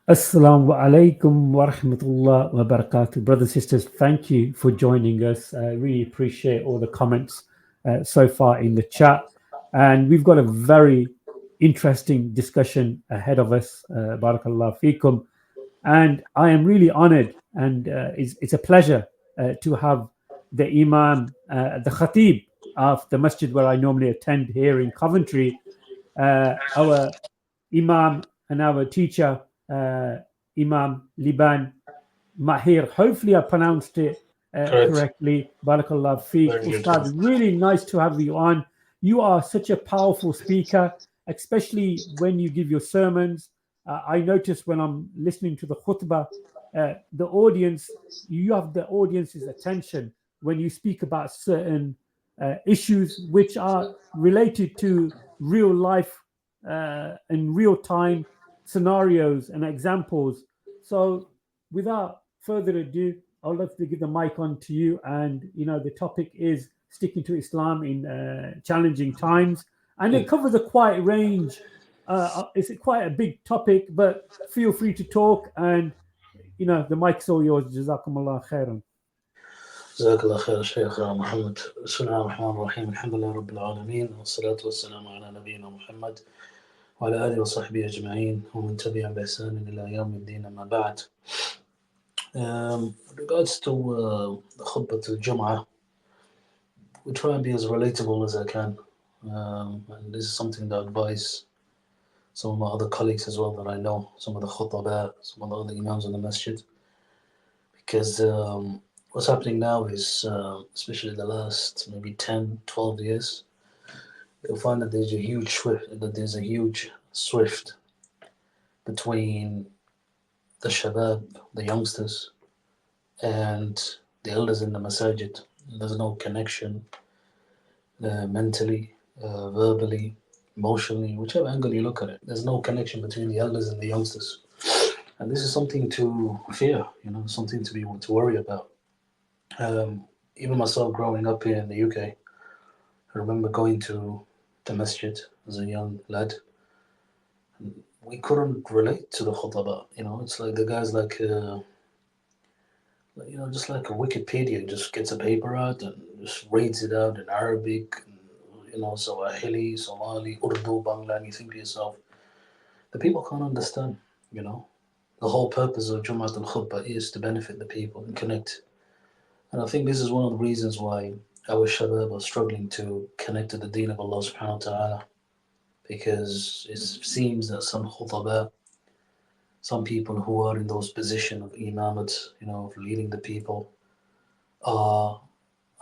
Assalamu alaikum wa rahmatullah wa barakatuh. Brothers and sisters, thank you for joining us. I really appreciate all the comments so far in the chat. And we've got a very interesting discussion ahead of us. Barakallah fikum. And I am really honored and it's a pleasure to have the Imam, the Khatib of the masjid where I normally attend here in Coventry, our Imam and our teacher, uh, Imam Liban Maher. Hopefully, I pronounced it Correct. correctly. Barakallah Feek. Very good. Ustad, really nice to have you on. You are such a powerful speaker, especially when you give your sermons. I notice when I'm listening to the khutbah, the audience, you have the audience's attention when you speak about certain issues which are related to real life and real time scenarios and examples. So, without further ado, I would love to give the mic on to you. And the topic is sticking to Islam in challenging times, and it covers a quite range. It's quite a big topic, but feel free to talk. And the mic's all yours. Jazakumullah khairan. جزاك الله خير شيخ محمد. بسم الله الرحمن الرحيم. الحمد لله رب العالمين والصلاة والسلام على نبينا محمد وعلى آله وصحبه أجمعين ومن تبعهم بإحسان إلى يوم الدين أما بعد. With regards to the khutbah to Jum'ah, we try and be as relatable as I can. And this is something that I advise some of my other colleagues as well that I know, some of the khutbah, some of the other imams in the masjid. Because what's happening now is, especially the last maybe 10, 12 years, you'll find that there's a huge swift between the shabab, the youngsters, and the elders in the masajid. There's no connection mentally, verbally, emotionally, whichever angle you look at it. There's no connection between the elders and the youngsters. And this is something to fear, something to worry about. Um, Even myself growing up here in the UK, I remember going to the masjid as a young lad. We couldn't relate to the khutbah. It's like the guy's just like a Wikipedia, just gets a paper out and just reads it out in Arabic, Swahili, Somali, Urdu, Bangla, and you think to yourself, the people can't understand, you know. The whole purpose of Jum'at al-Khutbah is to benefit the people and connect. And I think this is one of the reasons why our shabab are struggling to connect to the deen of Allah subhanahu wa ta'ala. Because it seems that some khutbah, some people who are in those position of imamat, of leading the people, are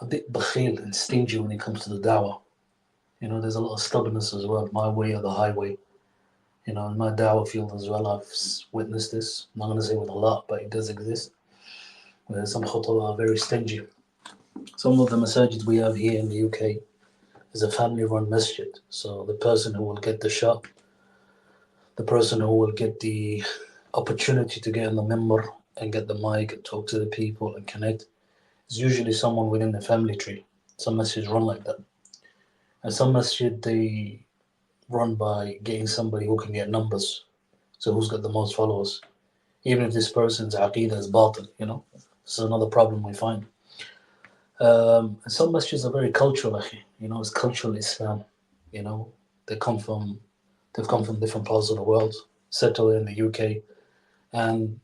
a bit bakhil and stingy when it comes to the dawah. There's a lot of stubbornness as well, my way or the highway. In my dawah field as well, I've witnessed this. I'm not going to say with a lot, but it does exist. Where some khutbah are very stingy. Some of the masajid we have here in the UK is a family-run masjid. So the person who will get the shop, the person who will get the opportunity to get on the member and get the mic and talk to the people and connect is usually someone within the family tree. Some masjids run like that. And some masjid, they run by getting somebody who can get numbers. So who's got the most followers? Even if this person's aqidah is batil, This is another problem we find. And some masjids are very cultural, it's cultural Islam. You know, they come from they've come from different parts of the world, settled in the UK, and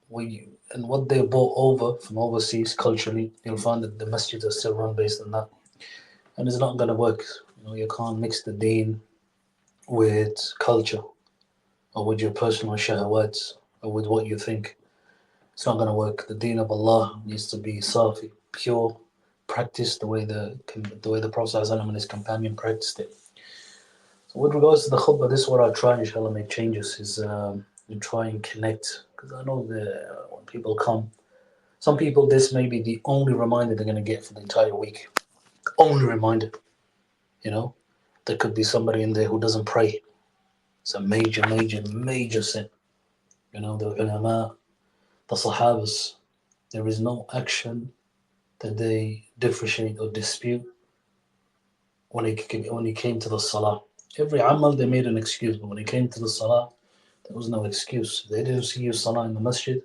what they brought over from overseas culturally, you'll find that the masjids are still run based on that, and it's not going to work. You can't mix the deen with culture or with your personal shahwats or with what you think. It's not going to work. The deen of Allah needs to be safi, pure, practiced the way the Prophet ﷺ and his companion practiced it. So with regards to the khutbah, this is what I try, inshallah, make changes is to try and connect. Because I know that when people come, some people, this may be the only reminder they're going to get for the entire week. Only reminder, you know. There could be somebody in there who doesn't pray. It's a major, major, major sin. The ulama, the sahabas, there is no action that they differentiate or dispute when it came to the salah. Every amal they made an excuse, but when it came to the salah, There was no excuse. If they didn't see you salah in the masjid,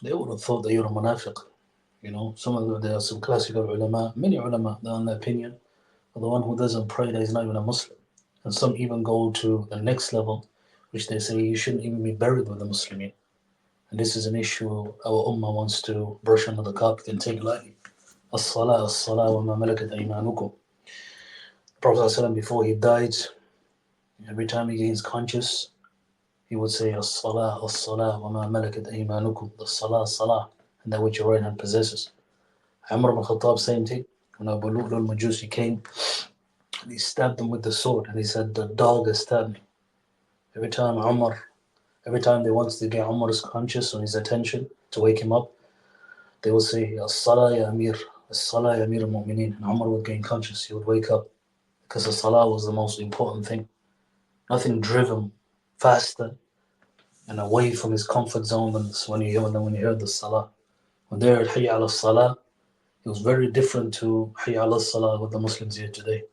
they would have thought that you're a munafiq. You know, some of them, there are some classical ulama, many ulama, they're on the opinion of the one who doesn't pray that he's not even a Muslim. And some even go to the next level, which they say you shouldn't even be buried with the Muslimin. And this is an issue our ummah wants to brush under the carpet and take lightly. As-salah, as-salah, wa ma malakat aymanukum. The Prophet ﷺ, before he died, every time he gains conscious, he would say, As-salah, as-salah, wa ma malakat aymanukum. The salah, salah, and that which your right hand possesses. Umar ibn Khattab, same thing. When Abu Lu'lu al-Majusi came, and he stabbed him with the sword, and he said, the dog has stabbed me. Every time every time they wanted to get Umar's conscious on his attention to wake him up, they would say, As-salah ya Amir, As-salah ya Amir al-Mu'mineen. And Umar would gain conscious, he would wake up. Because the salah was the most important thing. Nothing driven faster and away from his comfort zone than when he heard the salah. When they heard Hayya ala salah, it was very different to Hayya ala salah with the Muslims here today.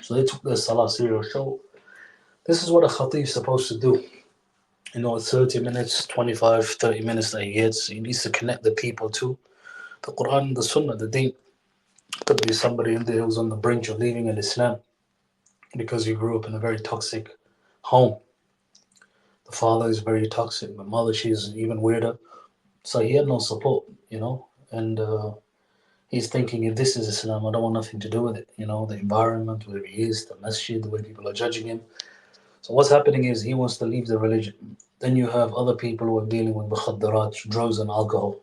So they took their salah serious. So this is what a khatib is supposed to do. 30 minutes, 25, 30 minutes that he gets, he needs to connect the people to the Quran, the Sunnah, the Deen. Could be somebody in there who's on the brink of leaving in Islam because he grew up in a very toxic home. The father is very toxic, the mother, she's even weirder. So he had no support, and he's thinking, if this is Islam, I don't want nothing to do with it. The environment, where he is, the masjid, the way people are judging him. So what's happening is he wants to leave the religion. Then you have other people who are dealing with mukhaddarat, drugs and alcohol.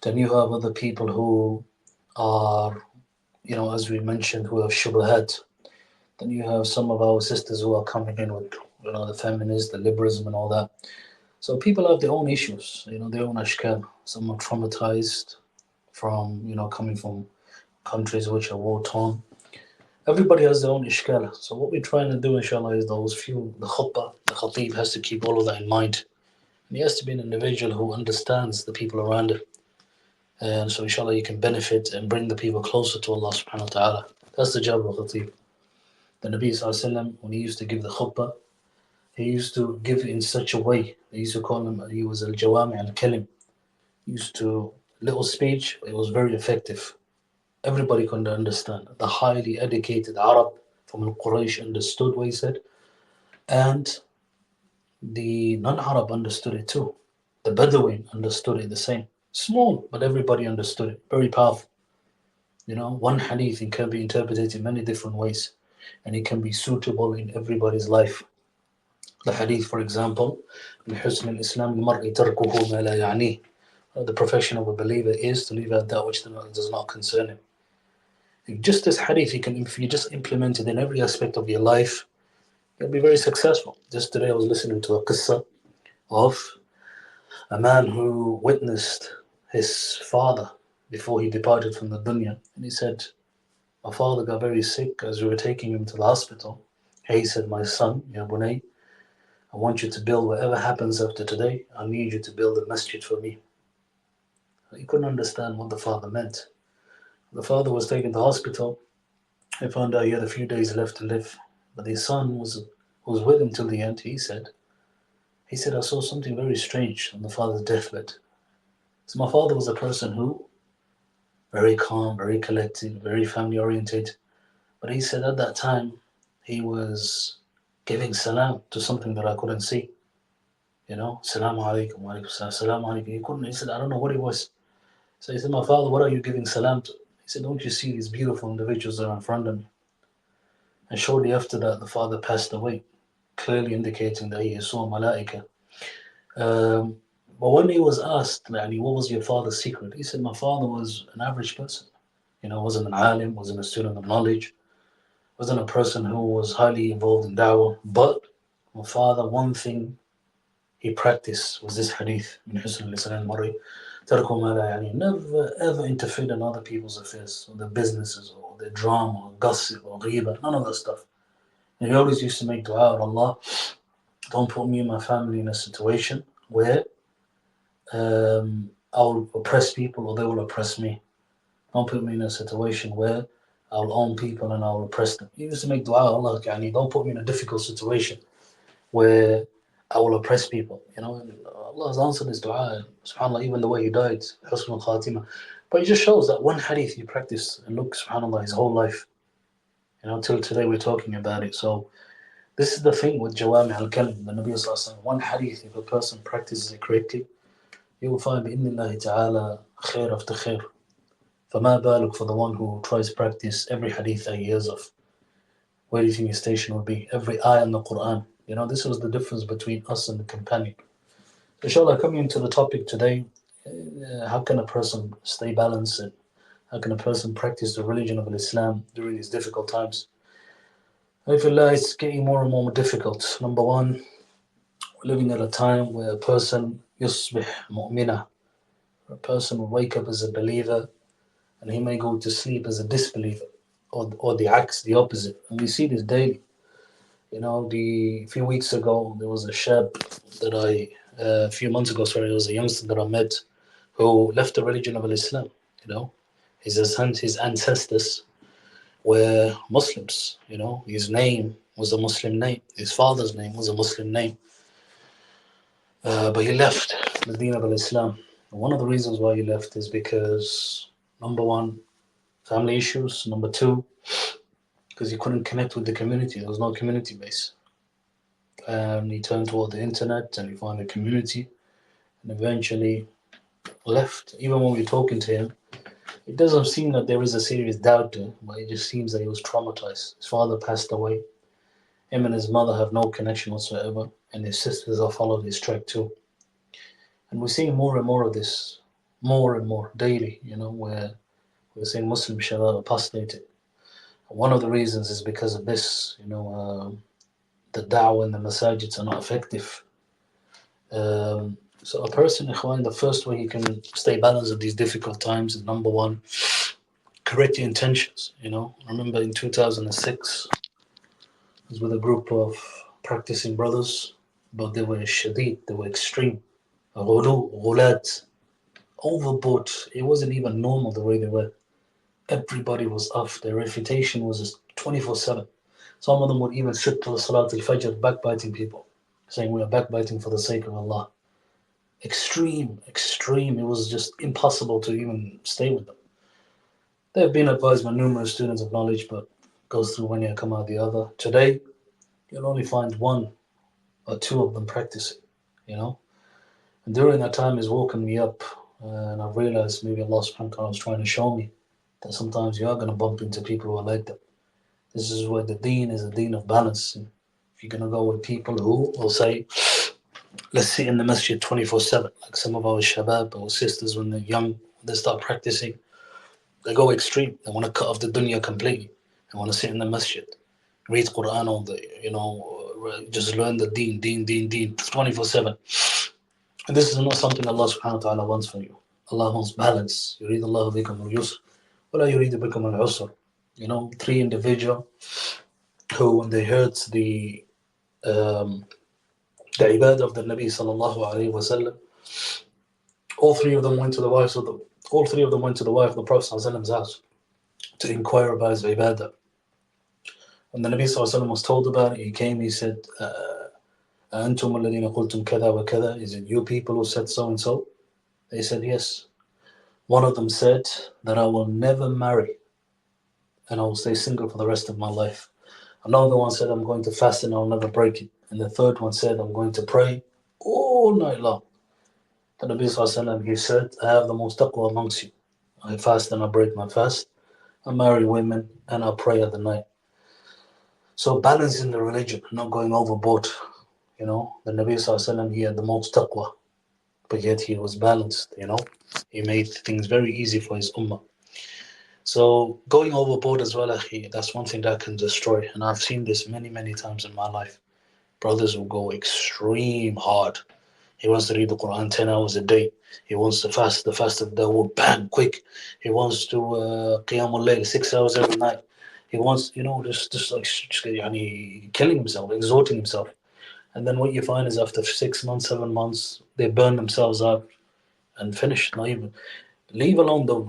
Then you have other people who are, as we mentioned, who have shubhat. Then you have some of our sisters who are coming in with, the feminists, the liberalism and all that. So people have their own issues, their own ashkal. Some are traumatized from, coming from countries which are war torn. Everybody has their own ishkal. So what we're trying to do, inshallah, is those few, the khutbah, the khatib has to keep all of that in mind. And he has to be an individual who understands the people around him. And so inshallah you can benefit and bring the people closer to Allah subhanahu wa ta'ala. That's the job of a khatib. The Nabi sallallahu alayhi wa sallam, when he used to give the khutbah, he used to give it in such a way. They used to call him, he was al-jawami al-kalim. He used to, little speech, it was very effective. Everybody could understand. The highly educated Arab from al-Quraysh understood what he said. And the non-Arab understood it too. The Bedouin understood it the same. Small, but everybody understood it. Very powerful. One hadith, it can be interpreted in many different ways. And it can be suitable in everybody's life. The hadith, for example, من حسن الإسلام المرء تركه ما لا يعنيه. The profession of a believer is to leave out that which does not concern him. Just this hadith, if you just implement it in every aspect of your life, you'll be very successful. Just today I was listening to a qissa of a man who witnessed his father before he departed from the dunya. And he said, my father got very sick as we were taking him to the hospital. He said, my son, Ya Bunay, I want you to build, whatever happens after today, I need you to build a masjid for me. He couldn't understand what the father meant. The father was taken to hospital. He found out he had a few days left to live. But his son was with him till the end. He said, I saw something very strange on the father's deathbed. So my father was a person who, very calm, very collected, very family oriented. But he said at that time, he was giving salam to something that I couldn't see. Salam alaikum, wa alaikum salam, salam alaikum. He said, I don't know what it was. So he said, my father, what are you giving salam to? He said, don't you see these beautiful individuals that are in front of me? And shortly after that, the father passed away, clearly indicating that he saw malaika. But when he was asked, what was your father's secret? He said, my father was an average person. Wasn't an alim, wasn't a student of knowledge, wasn't a person who was highly involved in da'wah. But my father, one thing he practiced was this hadith, min husn al-lisan al-mar'i, never ever interfered in other people's affairs, or their businesses, or their drama, or gossip, or ghiba, none of that stuff. And he always used to make dua, Allah, don't put me and my family in a situation where I'll oppress people or they will oppress me. Don't put me in a situation where I'll own people and I'll oppress them. He used to make dua, Allah, don't put me in a difficult situation where I will oppress people. And Allah has answered his dua. And subhanAllah, even the way he died, Husn al Khatima. But it just shows that one hadith you practice, and look, subhanAllah, his whole life. Till today we're talking about it. So this is the thing with Jawami al Kalim, the Nabi Sallallahu Alaihi Wasallam. One hadith, if a person practices it correctly, you will find bi'idhnillahi ta'ala khair after khair. فما بالك for the one who tries to practice every hadith that he hears of. Where do you think his station will be? Every ayah in the Quran. This was the difference between us and the companion. Inshallah, coming into the topic today, how can a person stay balanced and how can a person practice the religion of Islam during these difficult times? Alhamdulillah, it's getting more and more difficult. Number one, we're living at a time where a person yusbih mu'mina, a person will wake up as a believer and he may go to sleep as a disbeliever, or the acts, the opposite. And we see this daily. A few weeks ago, there was a shab a few months ago, sorry, there was a youngster that I met who left the religion of Islam. His ancestors were Muslims. His name was a Muslim name. His father's name was a Muslim name. But he left the deen of Islam. One of the reasons why he left is because, number one, family issues. Number two, because he couldn't connect with the community. There was no community base. And he turned toward the internet and he found a community and eventually left. Even when we're talking to him, it doesn't seem that there is a serious doubt there, but it just seems that he was traumatized. His father passed away. Him and his mother have no connection whatsoever, and his sisters have followed his track too. And we're seeing more and more of this, more and more daily, where we're seeing Muslim Shabab apostated. One of the reasons is because of this, the da'wah and the masajids are not effective. So a person, ikhwan, the first way he can stay balanced at these difficult times is, number one, correct your intentions. I remember in 2006, I was with a group of practicing brothers, but they were shadid, they were extreme. Ghulu, ghulat, overboard. It wasn't even normal the way they were. Everybody was off. Their refutation was 24/7. Some of them would even sit to the Salat al-Fajr, backbiting people, saying we are backbiting for the sake of Allah. Extreme, extreme. It was just impossible to even stay with them. They have been advised by numerous students of knowledge, but goes through one year, come out the other. Today, you'll only find one or two of them practicing, And during that time, He's woken me up, and I've realized maybe Allah subhanahu wa ta'ala was trying to show me that sometimes you are going to bump into people who are like that. This is where the deen is a deen of balance. And if you're going to go with people who will say, let's sit in the masjid 24/7, like some of our shabab or sisters when they're young, they start practicing, they go extreme. They want to cut off the dunya completely. They want to sit in the masjid, read Quran all day, just learn the deen 24/7. And this is not something Allah subhanahu wa ta'ala wants for you. Allah wants balance. يريد الله بكم اليسر ولا يريد بكم العسر. Three individuals who, when they heard the ibadah of the Nabi sallallahu alaihi wasallam, all three of them went to the wife of the Prophet sallallahu alaihi wasallam's house to inquire about his ibadah. When the Nabi sallallahu alaihi wasallam was told about it, he came. He said, "Antum alladhina qultum kada wa kada." Is it you people who said so and so? They said yes. One of them said that I will never marry and I will stay single for the rest of my life. Another one said I'm going to fast and I'll never break it. And the third one said I'm going to pray all night long. The Nabi sallallahu alaihi wasallam, he said, I have the most taqwa amongst you. I fast and I break my fast. I marry women and I pray at the night. So balancing the religion, not going overboard. The Nabi sallallahu alaihi wasallam, he had the most taqwa, but yet he was balanced. He made things very easy for his ummah. So going overboard as well, that's one thing that can destroy. And I've seen this many, many times in my life. Brothers will go extreme hard. He wants to read the Quran 10 hours a day. He wants to fast the fast of Dawood, bang, quick. He wants to Qiyamul Layl, 6 hours every night. He wants, killing himself, exhorting himself. And then what you find is after 6 months, 7 months, they burn themselves out and finish. Not even, leave alone the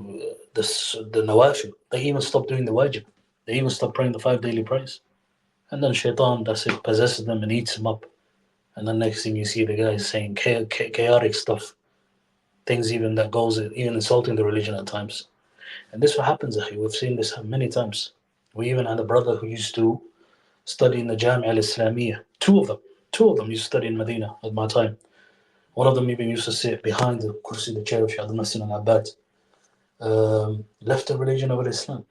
nawafil. They even stop doing the wajib. They even stop praying the 5 daily prayers. And then shaitan, that's it, possesses them and eats them up. And then next thing you see the guy is saying chaotic stuff, things even that goes even insulting the religion at times. And this what happens, akhi. We've seen this many times. We even had a brother who used to study in the Jamia al-Islamiyah. Two of them used to study in Medina at my time. One of them even used to sit behind the kursi, the chair of Shaykh Abdul Nasir al-Abbad. Left the religion of Islam.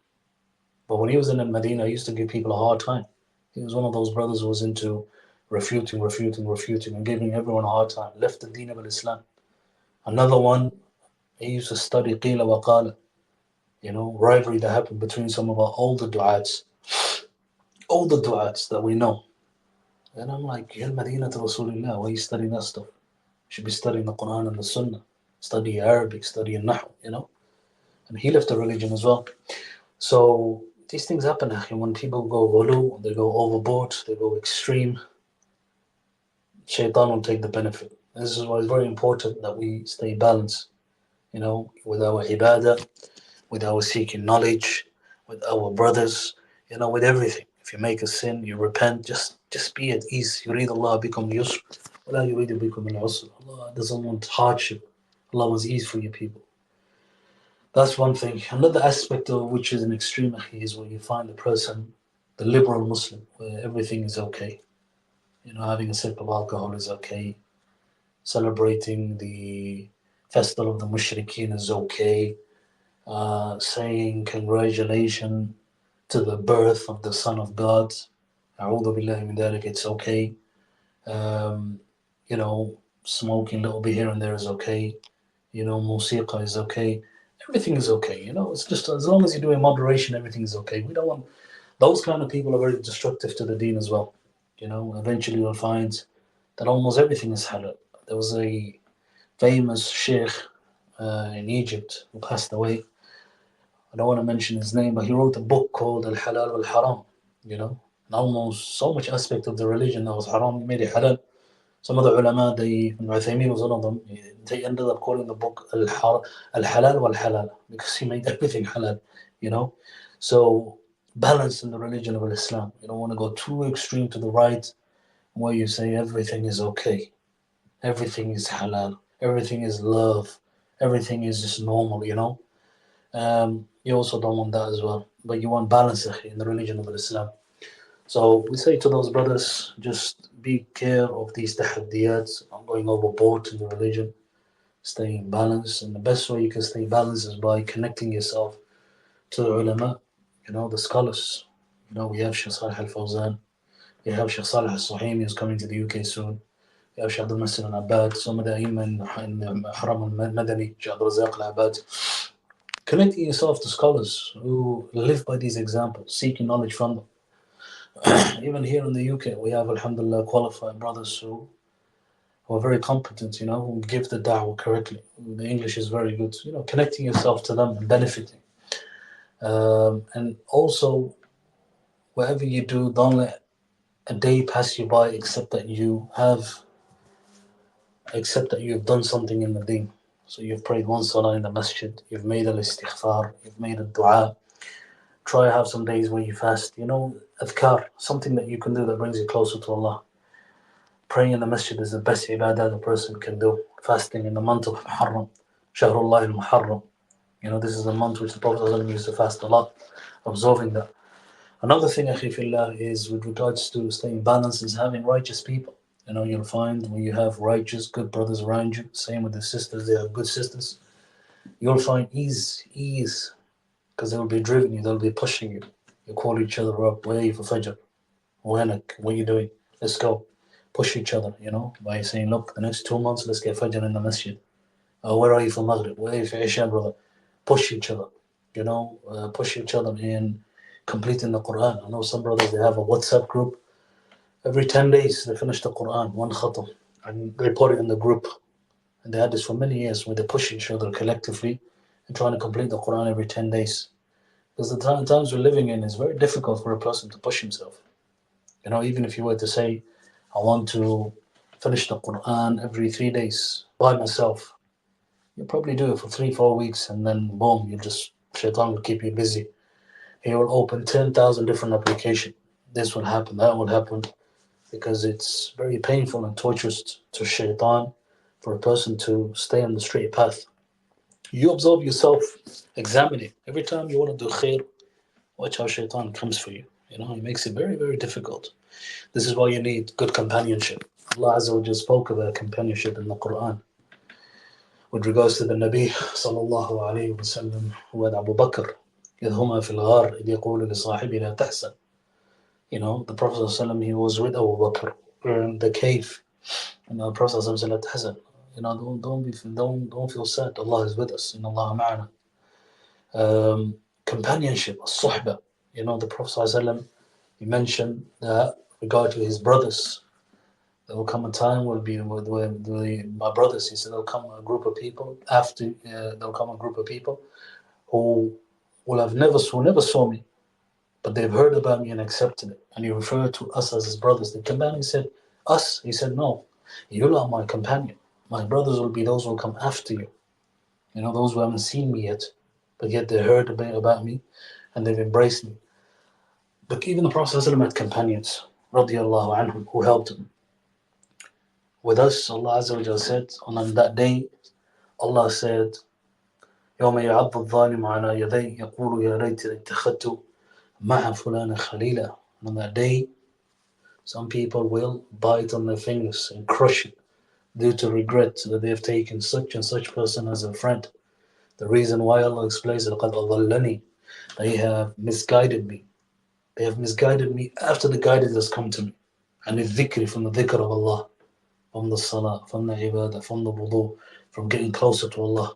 But when he was in Medina, he used to give people a hard time. He was one of those brothers who was into refuting, and giving everyone a hard time. Left the deen of Islam. Another one, he used to study qila wa qala, rivalry that happened between some of our older du'ats that we know. And I'm like, Ya Medina to Rasulullah, why are you studying that stuff? You should be studying the Quran and the Sunnah. Study Arabic, study Nahu. And he left the religion as well. So these things happen, and when people go ghulu, they go overboard, they go extreme, shaitan will take the benefit. This is why it's very important that we stay balanced, with our ibadah, with our seeking knowledge, with our brothers, with everything. If you make a sin, you repent, just be at ease. يريد الله بكم اليسر ولا يريد بكم العسر. Allah doesn't want hardship. Allah wants ease for your people. That's one thing. Another aspect of which is an extreme is where you find the person, the liberal Muslim, where everything is okay. Having a sip of alcohol is okay. Celebrating the festival of the mushrikeen is okay. Saying congratulations to the birth of the Son of God. A'udhu billahi min dhalik, it's okay. Um, Smoking a little bit here and there is okay. Musiqa is okay. Everything is okay. It's just as long as you do in moderation, everything is okay. We don't want those kind of people are very destructive to the deen as well. Eventually you'll find that almost everything is halal. There was a famous sheikh in Egypt who passed away. I don't want to mention his name, but he wrote a book called Al Halal Wal Haram. And almost so much aspect of the religion that was haram, he made it halal. Some of the ulama, Ibn Uthaymeen was one of them, they ended up calling the book Al Halal Wal Halal because he made everything halal, you know. So, balance in the religion of Islam. You don't want to go too extreme to the right where you say everything is okay, everything is halal, everything is love, everything is just normal. You also don't want that as well, but you want balance in the religion of Islam. So we say to those brothers, just be care of these tahaddiyats, not going overboard in the religion, staying balanced. And the best way you can stay balanced is by connecting yourself to the ulama, the scholars. We have Shaykh Salih Al Fawzan, we have Shaykh Salih Al Suhaimi who's coming to the UK soon. We have Shaykh Abdul Nasir Al Abbad, some of the Imam in Haram Al Madani, Shaykh Abdul Razak Al Abbad. Connecting yourself to scholars who live by these examples, seeking knowledge from them. Even here in the UK, we have, alhamdulillah, qualified brothers who are very competent, who give the da'wah correctly. The English is very good. Connecting yourself to them and benefiting. And also, whatever you do, don't let a day pass you by except that you've done something in the deen. So you've prayed one salah in the masjid, you've made al istighfar, you've made a dua. Try have some days where you fast. Adhkar, something that you can do that brings you closer to Allah. Praying in the masjid is the best ibadah a person can do. Fasting in the month of Muharram, Shahrullah al-Muharram. This is the month which the Prophet used to fast a lot, observing that. Another thing, akhi fillah, is with regards to staying balanced is having righteous people. You'll find when you have righteous, good brothers around you, same with the sisters, they have good sisters, you'll find ease, because they'll be driving you, they'll be pushing you. You call each other up, where are you for Fajr? What are you doing? Let's go. Push each other, by saying, look, the next 2 months, let's get Fajr in the masjid. Where are you for Maghrib? Where are you for Isha, brother? Push each other, push each other in completing the Quran. I know some brothers, they have a WhatsApp group. Every 10 days, they finish the Quran, one khatam, and they put it in the group. And they had this for many years where they push each other collectively and trying to complete the Quran every 10 days. Because the times we're living in is very difficult for a person to push himself. Even if you were to say, I want to finish the Quran every 3 days by myself, you'll probably do it for 3-4 weeks and then boom, shaitan will keep you busy. He will open 10,000 different applications. This will happen, that will happen. because it's very painful and torturous to shaitan for a person to stay on the straight path. You observe yourself, examine it. Every time you want to do khair, watch how shaitan comes for you. He makes it very, very difficult. This is why you need good companionship. Allah Azza wa Jalla spoke about companionship in the Quran with regards to the Nabi sallallahu alayhi wa sallam with Abu Bakr. إذ هما في الغار إذ يقول لصاحبه لا تحزن. The Prophet ﷺ, he was with Abu Bakr in the cave, and the Prophet ﷺ said, لا تحزن. Don't feel sad. Allah is with us. إن الله معنا. Companionship, الصحبة. The Prophet ﷺ, he mentioned that regard to his brothers. There will come a time my brothers. He said there'll come a group of people after. There'll come a group of people who never saw me, but they've heard about me and accepted it. And he referred to us as his brothers. The companion said, us? He said, no, you are my companion. My brothers will be those who will come after you. Those who haven't seen me yet, but yet they heard about me and they've embraced me. But even the Prophet ﷺ had companions, radiallahu anhum, who helped him. With us, Allah Azza wa Jalla said, on that day, Allah said, يوم يعض الظالم على يديه يقول يا ريت اتخذت مع فلان خليلا. On that day, some people will bite on their fingers and crush it due to regret that they have taken such and such person as a friend. The reason why Allah explains لقد أضلني, they have misguided me. They have misguided me after the guidance has come to me. And the dhikr, from the dhikr of Allah, from the salah, from the ibadah, from the wudu, from getting closer to Allah.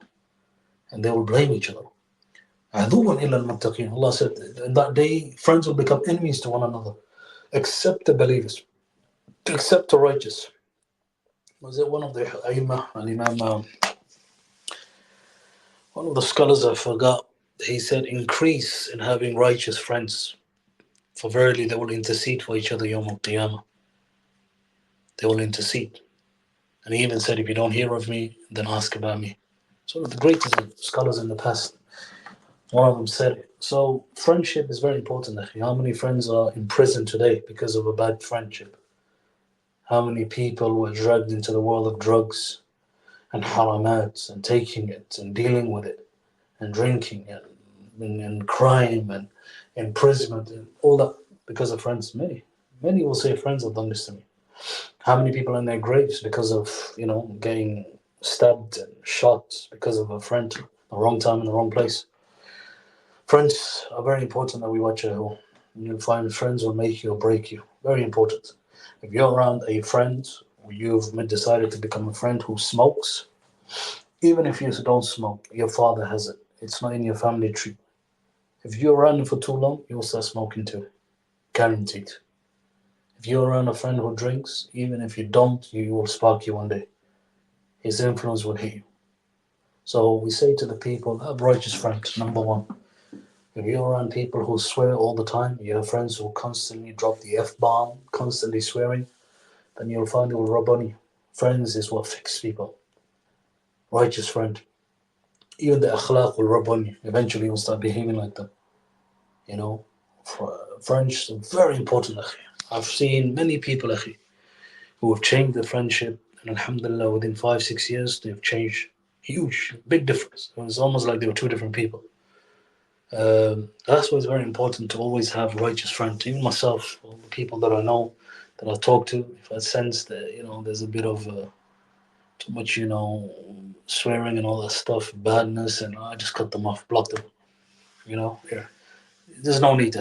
And they will blame each other. عَدُوًّا إِلَّا الْمُتَّقِينَ. Allah said, in that day, friends will become enemies to one another, except the believers, except the righteous. Was it one of the Imam, one of the scholars, I forgot, he said, increase in having righteous friends, for verily they will intercede for each other Yawm al-Qiyamah. They will intercede. And he even said, if you don't hear of me, then ask about me. So one of the greatest scholars in the past, one of them said it. So friendship is very important. How many friends are in prison today because of a bad friendship? How many people were dragged into the world of drugs and haramat and taking it and dealing with it and drinking and crime and imprisonment and all that because of friends? Many will say friends have done this to me. How many people in their graves because of getting stabbed and shot because of a friend, the wrong time in the wrong place? Friends are very important that we watch out. You'll find friends will make you or break you. Very important. If you're around a friend, you've decided to become a friend who smokes, even if you don't smoke, your father has it. It's not in your family tree. If you're around him for too long, you'll start smoking too. Guaranteed. If you're around a friend who drinks, even if you don't, he will spark you one day. His influence will hit you. So we say to the people, have righteous friends, number one. If you're around people who swear all the time, you have friends who constantly drop the F-bomb, constantly swearing, then you'll find it will rub on you. Friends is what fixes people. Righteous friend. Even the akhlaq will rub on you. Eventually you'll start behaving like them. Friends are very important. I've seen many people who have changed their friendship, and alhamdulillah, within 5-6 years, they've changed. Huge, big difference. It was almost like they were two different people. That's why it's very important to always have righteous friends. Even myself, all the people that I know, that I talk to, if I sense that there's a bit of too much swearing and all that stuff, badness, and I just cut them off, block them. Yeah. There's no need.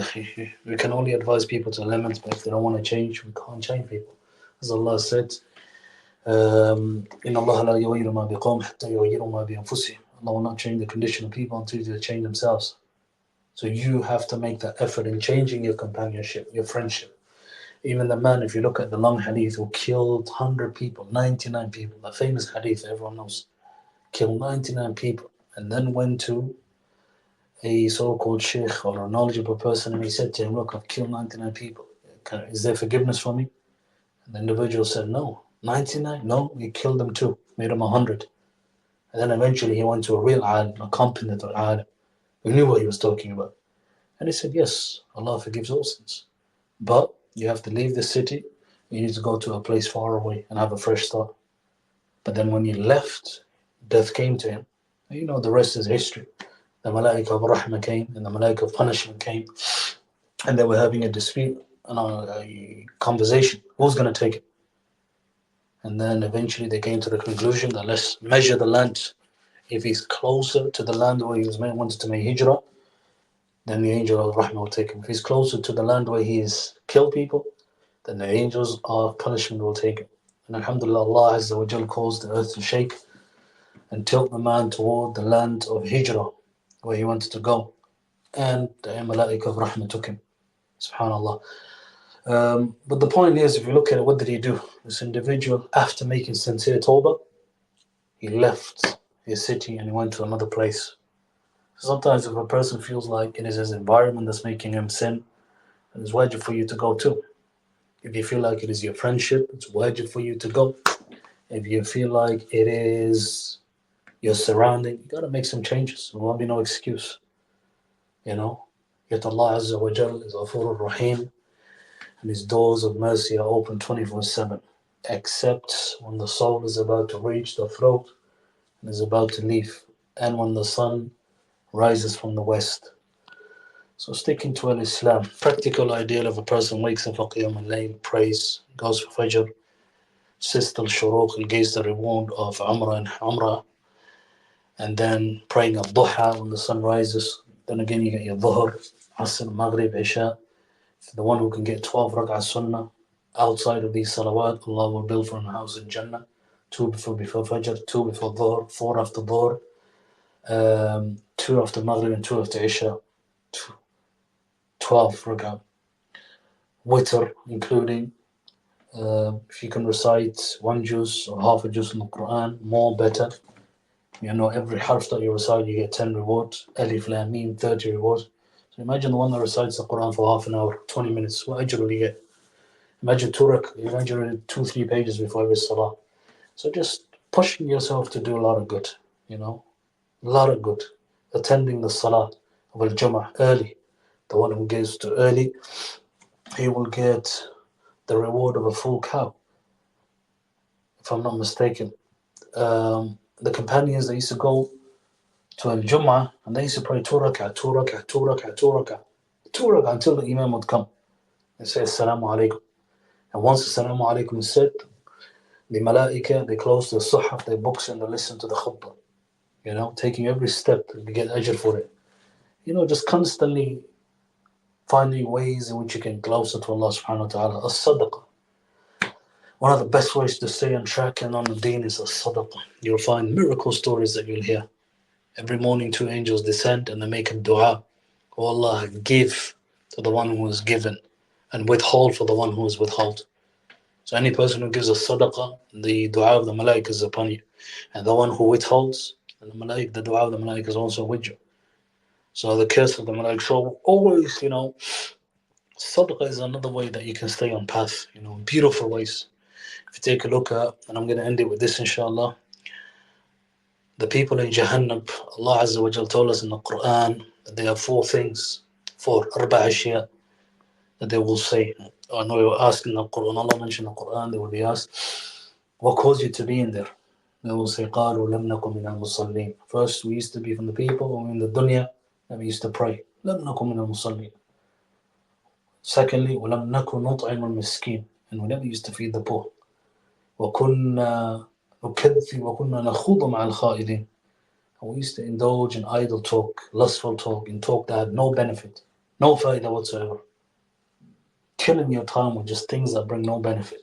We can only advise people to limits, but if they don't want to change, we can't change people. As Allah said, إن الله لا يغير ما بقوم حتى يغيروا ما بأنفسهم. Allah will not change the condition of people until they change themselves. So you have to make that effort in changing your companionship, your friendship. Even the man, if you look at the long hadith, who killed 100 people, 99 people, the famous hadith everyone knows, killed 99 people, and then went to a so-called sheikh or a knowledgeable person, and he said to him, look, I've killed 99 people. Is there forgiveness for me? And the individual said, no. 99? No, he killed them too, made them 100. And then eventually he went to a real alim, a competent alim, who knew what he was talking about. And he said, yes, Allah forgives all sins. But you have to leave the city You need to go to a place far away and have a fresh start. But then when he left, death came to him. You know, the rest is history. The Malaika of Rahmah came and the Malaika of Punishment came, and they were having a dispute and a conversation. Who's going to take it? And then eventually they came to the conclusion that let's measure the land. If he's closer to the land where he was wanted to make hijrah, then the angel of Rahmah will take him. If he's closer to the land where he's killed people, then the angels of punishment will take him. And Alhamdulillah, Allah Azza wa Jal caused the earth to shake and tilt the man toward the land of hijrah, where he wanted to go. And the Malaika of Rahmah took him. SubhanAllah. But the point is, if you look at it, what did he do? This individual, after making sincere tawbah, he left his city and he went to another place. Sometimes if a person feels like it is his environment that's making him sin, it's wajib for you to go too. If you feel like it is your friendship, it's wajib for you to go. If you feel like it is your surrounding, you gotta make some changes. There won't be no excuse. You know? Yet Allah Azza wa Jal is Ghafurur Rahim, and His doors of mercy are open 24/7, except when the soul is about to reach the throat and is about to leave, and when the sun rises from the west. So sticking to Al-Islam, practical ideal of a person wakes up for Qiyam al-Layl, prays, goes for Fajr, sits till Shuruq, he gets the reward of Umrah and Umrah, and then praying al-Duha when the sun rises. Then again you get your Dhuhr, Asr, Maghrib, Isha. The one who can get 12 rak'ah sunnah outside of these salawat, Allah will build for him a house in Jannah. 2 before Fajr, 2 before Dhuhr, 4 after Dhuhr, 2 after Maghrib and 2 after Isha. 12 rak'ah. Witr, including if you can recite one juz or half a juz in the Quran, more better. You know, every harf that you recite, you get 10 rewards. Alif, Lam, Mim, 30 rewards. So imagine the one that recites the Quran for half an hour, 20 minutes. What ajr will you get? Imagine imagine 2-3 pages before every salah. So just pushing yourself to do a lot of good, you know, a lot of good. Attending the salah of al-Jum'ah early. The one who gets to early, he will get the reward of a full cow, if I'm not mistaken. The companions, they used to go to al-Jum'ah and they used to pray 2 rak'ah, 2 rak'ah, 2 rak'ah, 2 rak'ah, 2 rak'ah until the Imam would come and say Assalamu alaikum. And once Assalamu alaikum is said, the Malaika, they close the suhaf, their books, and they listen to the khutbah. You know, taking every step, you get ajr for it. You know, just constantly finding ways in which you get closer to Allah subhanahu wa ta'ala. As-sadaqah. One of the best ways to stay on track and on the deen is as-sadaqah. You'll find miracle stories that you'll hear. Every morning 2 angels descend and they make a dua. Oh Allah, give to the one who is given and withhold for the one who is withheld. So any person who gives a sadaqah, the dua of the malaika is upon you. And the one who withholds, the dua of the malaika is also with you. So the curse of the malaika. So always, you know, sadaqah is another way that you can stay on path, you know, beautiful ways. If you take a look at, and I'm going to end it with this inshallah, the people in Jahannam, Allah Azza wa Jal told us in the Quran that there are 4 things, 4 arba' ashya, that they will say. I know you were asked in the Quran, Allah mentioned in the Quran, they will be asked, what caused you to be in there? They will say, قَالُوا لَمْ نَكُمْ مِنَ الْمُصَلِّينَ. First, we used to be from the people, when we were in the dunya, and we used to pray. لَمْ نَكُمْ مِنَ الْمُصَلِّينَ. Secondly, وَلَمْ نَكُمْ نُطْعِمُ الْمِسْكِينَ. And we never used to feed the poor. وَكُنَّا نُكَذِّبُ وَكُنَّا نَخُوضُ مَعَ الْخَائِضِينَ. And we used to indulge in idle talk, lustful talk, in talk that had no benefit, no faida whatsoever. Killing your time with just things that bring no benefit.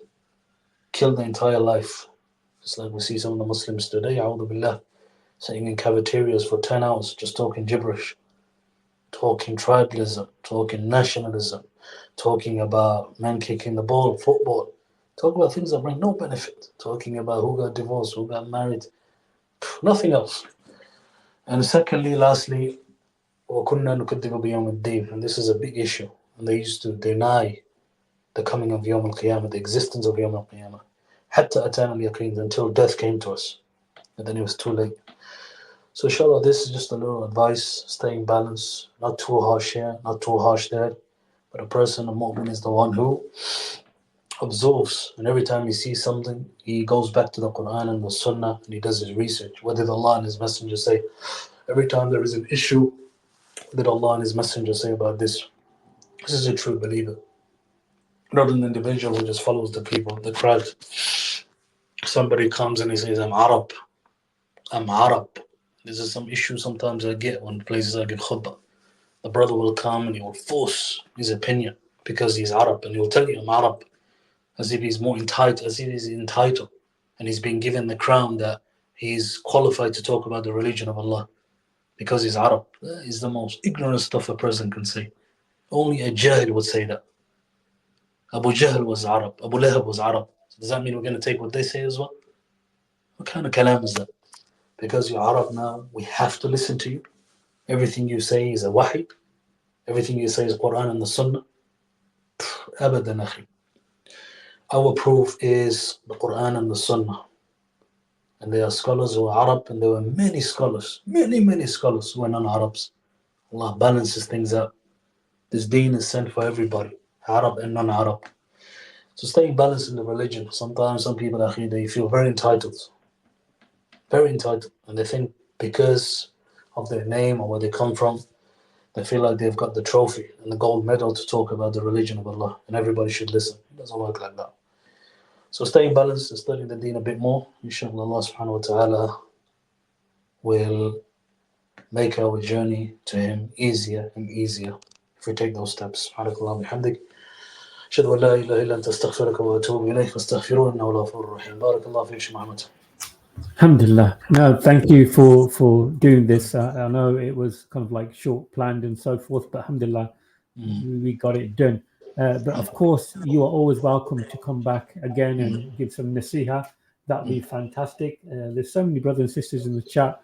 Kill the entire life. Just like we see some of the Muslims today, a'udhu billah, sitting in cafeterias for 10 hours just talking gibberish, talking tribalism, talking nationalism, talking about men kicking the ball, football, talking about things that bring no benefit, talking about who got divorced, who got married, nothing else. And secondly, lastly, وَكُنَّا نُكَذِّبُ بِيَوْمِ الدِّينِ. And this is a big issue. And they used to deny the coming of Yawm al-Qiyamah, the existence of Yawm al-Qiyamah. حَتَّى أَتَانَا الْيَقِينَ, until death came to us. And then it was too late. So inshallah, this is just a little advice, staying balanced, not too harsh here, not too harsh there. But a person, a mu'min, is the one who absorbs, and every time he sees something, he goes back to the Quran and the Sunnah and he does his research. What did Allah and His Messenger say? Every time there is an issue, what did Allah and His Messenger say about this? This is a true believer, not an individual who just follows the people, the crowd. Somebody comes and he says, I'm Arab. I'm Arab. This is some issue sometimes I get when places I give khutbah. The brother will come and he will force his opinion because he's Arab, and he will tell you, I'm Arab, as if he's more entitled, as if he's entitled, and he's been given the crown that he's qualified to talk about the religion of Allah because he's Arab. That is the most ignorant stuff a person can say. Only a Jahil would say that. Abu Jahl was Arab. Abu Lahab was Arab. So does that mean we're going to take what they say as well? What kind of kalam is that? Because you're Arab now, we have to listen to you. Everything you say is a wahi. Everything you say is Quran and the Sunnah. Abadan akhi. Our proof is the Quran and the Sunnah. And there are scholars who are Arab, and there were many scholars, many scholars who are non-Arabs. Allah balances things out. This deen is sent for everybody, Arab and non-Arab. So staying balanced in the religion. Sometimes some people, akhi, they feel very entitled. Very entitled. And they think because of their name or where they come from, they feel like they've got the trophy and the gold medal to talk about the religion of Allah, and everybody should listen. It doesn't work like that. So staying balanced and studying the deen a bit more, inshallah, Allah subhanahu wa ta'ala will make our journey to Him easier and easier if we take those steps. Subhanakallah bihamdik. أشهد أن لا إله إلا أنت أستغفرك وأتوب إليك فاستغفروه إنه غفور رحيم. بارك الله فيك محمد. Alhamdulillah. No, thank you for doing this. I know it was kind of like short planned and so forth, but alhamdulillah, we got it done. But of course, you are always welcome to come back again and give some nasiha. That'd be fantastic. There's so many brothers and sisters in the chat